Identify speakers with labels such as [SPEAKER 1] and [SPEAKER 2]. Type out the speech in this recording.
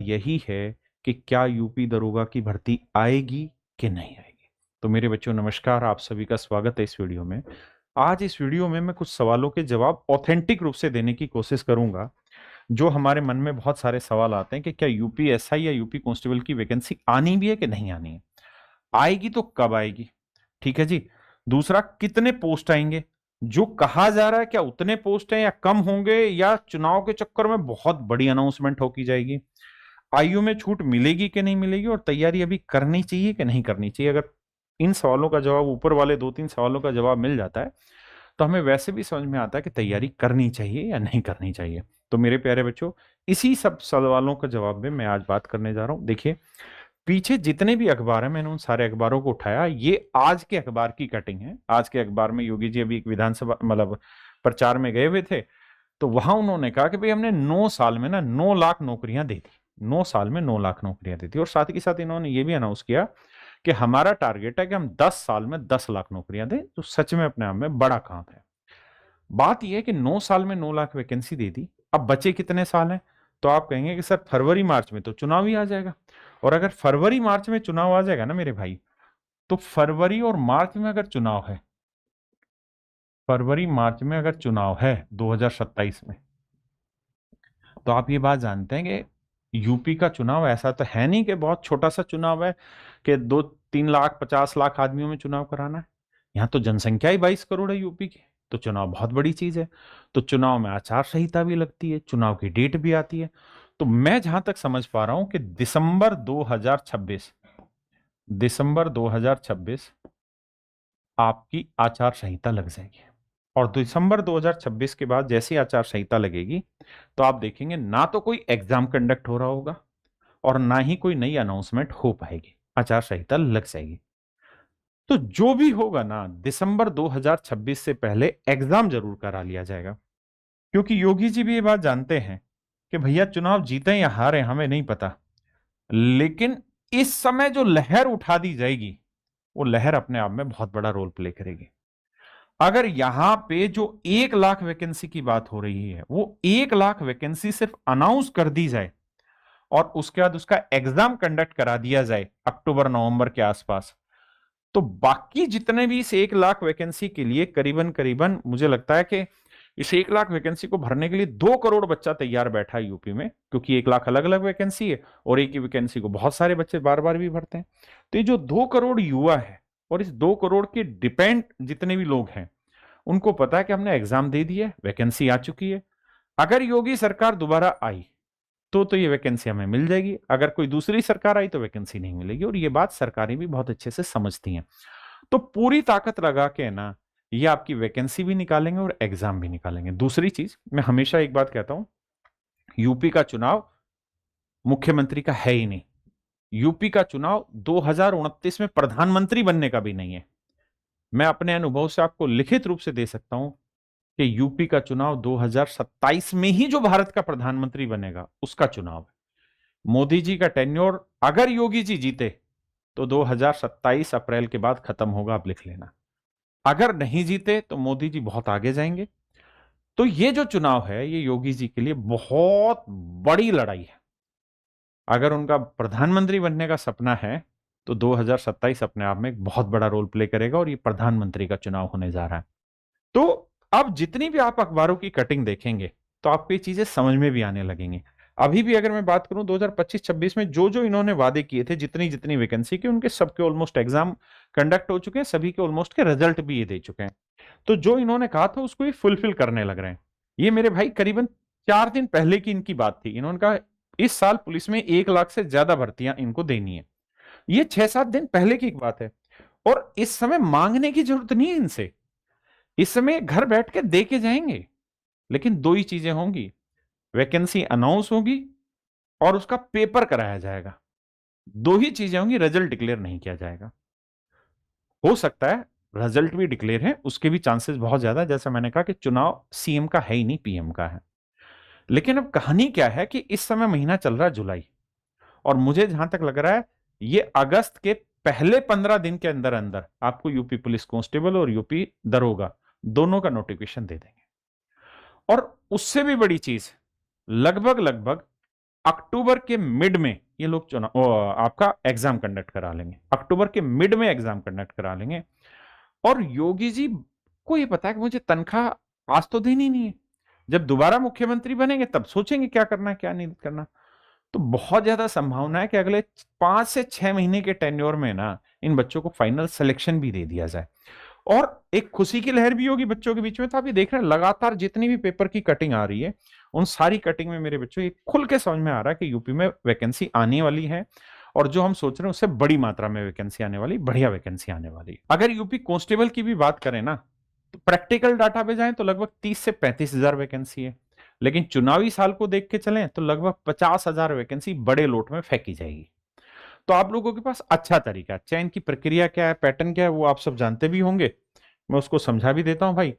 [SPEAKER 1] यही है कि क्या यूपी दरोगा की भर्ती आएगी कि नहीं आएगी। तो मेरे बच्चों नमस्कार, आप सभी का स्वागत है इस वीडियो में। आज इस वीडियो में मैं कुछ सवालों के जवाब ऑथेंटिक रूप से देने की कोशिश करूंगा। जो हमारे मन में बहुत सारे सवाल आते हैं कि क्या यूपी एसआई या यूपी कांस्टेबल की वैकेंसी आनी भी है कि नहीं आनी है, आएगी तो कब आएगी, ठीक है जी। दूसरा, कितने पोस्ट आएंगे, जो कहा जा रहा है क्या उतने पोस्ट हैं या कम होंगे, या चुनाव के चक्कर में बहुत बड़ी अनाउंसमेंट होकी जाएगी। आयु में छूट मिलेगी कि नहीं मिलेगी, और तैयारी अभी करनी चाहिए कि नहीं करनी चाहिए। अगर इन सवालों का जवाब, ऊपर वाले 2-3 सवालों का जवाब मिल जाता है तो हमें वैसे भी समझ में आता है कि तैयारी करनी चाहिए या नहीं करनी चाहिए। तो मेरे प्यारे बच्चों, इसी सब सवालों का जवाब में मैं आज बात करने जा रहा हूं। देखिए, पीछे जितने भी अखबार हैं, मैंने उन सारे अखबारों को उठाया। ये आज के अखबार की कटिंग है। आज के अखबार में योगी जी अभी एक विधानसभा मतलब प्रचार में गए हुए थे, तो वहां उन्होंने कहा कि भाई हमने 9 साल में ना 9 लाख नौकरियां दे दी। 9 साल में 9 लाख नौकरियां दी थी। और साथ ही साथ इन्होंने ये भी अनाउंस किया कि हमारा टारगेट है कि हम 10 साल में 10 लाख नौकरियां दें। तो सच में अपने आप में बड़ा काम है। बात यह है कि 9 साल में 9 लाख वैकेंसी दे दी। अब बचे कितने साल हैं? तो आप कहेंगे कि सर फरवरी मार्च में तो चुनाव ही आ जाएगा। और अगर फरवरी मार्च में चुनाव आ जाएगा ना मेरे भाई, तो फरवरी और मार्च में अगर चुनाव है, फरवरी मार्च में अगर चुनाव है 2027 में, तो आप ये बात जानते हैं कि यूपी का चुनाव ऐसा तो है नहीं कि बहुत छोटा सा चुनाव है कि 2-3 लाख 50 लाख आदमियों में चुनाव कराना है। यहाँ तो जनसंख्या ही 22 करोड़ है यूपी की। तो चुनाव बहुत बड़ी चीज है। तो चुनाव में आचार संहिता भी लगती है, चुनाव की डेट भी आती है। तो मैं जहां तक समझ पा रहा हूं कि दिसंबर 2026 आपकी आचार संहिता लग जाएगी। और दिसंबर 2026 के बाद जैसी आचार संहिता लगेगी, तो आप देखेंगे ना तो कोई एग्जाम कंडक्ट हो रहा होगा और ना ही कोई नई अनाउंसमेंट हो पाएगी। आचार संहिता लग जाएगी। तो जो भी होगा ना, दिसंबर 2026 से पहले एग्जाम जरूर करा लिया जाएगा। क्योंकि योगी जी भी ये बात जानते हैं कि भैया चुनाव जीते या हारे हमें नहीं पता, लेकिन इस समय जो लहर उठा दी जाएगी, वो लहर अपने आप में बहुत बड़ा रोल प्ले करेगी। अगर यहां पे जो 1 लाख वैकेंसी की बात हो रही है, वो 1 लाख वैकेंसी सिर्फ अनाउंस कर दी जाए और उसके बाद उसका एग्जाम कंडक्ट करा दिया जाए अक्टूबर नवंबर के आसपास, तो बाकी जितने भी इस 1 लाख वैकेंसी के लिए करीबन करीबन मुझे लगता है कि इस 1 लाख वैकेंसी को भरने के लिए 2 करोड़ बच्चा तैयार बैठा है यूपी में। क्योंकि 1 लाख अलग अलग वैकेंसी है और एक ही वैकेंसी को बहुत सारे बच्चे बार बार भी भरते हैं। तो ये जो 2 करोड़ युवा है और इस 2 करोड़ के डिपेंड जितने भी लोग हैं, उनको पता है कि हमने एग्जाम दे दिया है, वैकेंसी आ चुकी है। अगर योगी सरकार दोबारा आई तो ये वैकेंसी हमें मिल जाएगी। अगर कोई दूसरी सरकार आई तो वैकेंसी नहीं मिलेगी। और ये बात सरकारें भी बहुत अच्छे से समझती हैं। तो पूरी ताकत लगा के ना ये आपकी वैकेंसी भी निकालेंगे और एग्जाम भी निकालेंगे। दूसरी चीज, मैं हमेशा एक बात कहता हूं, यूपी का चुनाव मुख्यमंत्री का है ही नहीं। यूपी का चुनाव 2029 में प्रधानमंत्री बनने का भी नहीं है। मैं अपने अनुभव से आपको लिखित रूप से दे सकता हूं कि यूपी का चुनाव 2027 में ही जो भारत का प्रधानमंत्री बनेगा उसका चुनाव है। मोदी जी का टेन्योर अगर योगी जी जीते तो 2027 अप्रैल के बाद खत्म होगा, आप लिख लेना। अगर नहीं जीते तो मोदी जी बहुत आगे जाएंगे। तो ये जो चुनाव है ये योगी जी के लिए बहुत बड़ी लड़ाई है। अगर उनका प्रधानमंत्री बनने का सपना है तो 2027 अपने आप में एक बहुत बड़ा रोल प्ले करेगा और ये प्रधानमंत्री का चुनाव होने जा रहा है। तो अब जितनी भी आप अखबारों की कटिंग देखेंगे तो आपको ये चीजें समझ में भी आने लगेंगी। अभी भी अगर मैं बात करूं 2025-26 में जो जो इन्होंने वादे किए थे, जितनी जितनी वैकेंसी के, उनके सबके ऑलमोस्ट एग्जाम कंडक्ट हो चुके हैं। सभी के ऑलमोस्ट के रिजल्ट भी ये दे चुके हैं। तो जो इन्होंने कहा था उसको ये फुलफिल करने लग रहे हैं। ये मेरे भाई करीबन 4 दिन पहले की इनकी बात थी। इन्होंने कहा इस साल पुलिस में 1 लाख से ज्यादा भर्तियां इनको देनी है। ये 6-7 दिन पहले की बात है। और इस समय मांगने की जरूरत नहीं है इनसे। इस समय घर बैठ के दे के जाएंगे। लेकिन दो ही चीजें होंगी, वैकेंसी अनाउंस होगी और उसका पेपर कराया जाएगा। दो ही चीजें होंगी, रिजल्ट डिक्लेयर नहीं किया जाएगा। हो सकता है रिजल्ट भी डिक्लेयर है, उसके भी चांसेस बहुत ज्यादा है। जैसा मैंने कहा कि चुनाव सीएम का है ही नहीं, पीएम का है। लेकिन अब कहानी क्या है कि इस समय महीना चल रहा है जुलाई, और मुझे जहां तक लग रहा है ये अगस्त के पहले 15 दिन के अंदर अंदर आपको यूपी पुलिस कांस्टेबल और यूपी दरोगा दोनों का नोटिफिकेशन दे देंगे। और उससे भी बड़ी चीज, लगभग लगभग अक्टूबर के मिड में ये लोग चुनाव आपका एग्जाम कंडक्ट करा लेंगे, अक्टूबर के मिड में एग्जाम कंडक्ट करा लेंगे। और योगी जी को ये पता है कि मुझे तनख्वाह आज तो देनी नहीं है, जब दोबारा मुख्यमंत्री बनेंगे तब सोचेंगे क्या करना है क्या नहीं करना। तो बहुत ज्यादा संभावना है कि अगले 5 से 6 महीने के टेन्योर में ना इन बच्चों को फाइनल सिलेक्शन भी दे दिया जाए। और एक खुशी की लहर भी होगी बच्चों के बीच में। तो आप ये देख रहे हैं लगातार जितनी भी पेपर की कटिंग आ रही है, उन सारी कटिंग में मेरे बच्चों ये खुल के समझ में आ रहा है कि यूपी में वैकेंसी आने वाली है, और जो हम सोच रहे हैं उससे बड़ी मात्रा में वैकेंसी आने वाली, बढ़िया वैकेंसी आने वाली। अगर यूपी कांस्टेबल की भी बात करें ना, तो प्रैक्टिकल डाटा पे जाएं तो लगभग 30 से 35 हजार वैकेंसी है, लेकिन चुनावी साल को देख के चलें तो लगभग 50,000 वैकेंसी बड़े लोट में फेंकी जाएगी। तो आप लोगों के पास अच्छा तरीका है, चयन की प्रक्रिया क्या है, पैटर्न क्या है, वो आप सब जानते भी होंगे। मैं उसको समझा भी देता हूं भाई।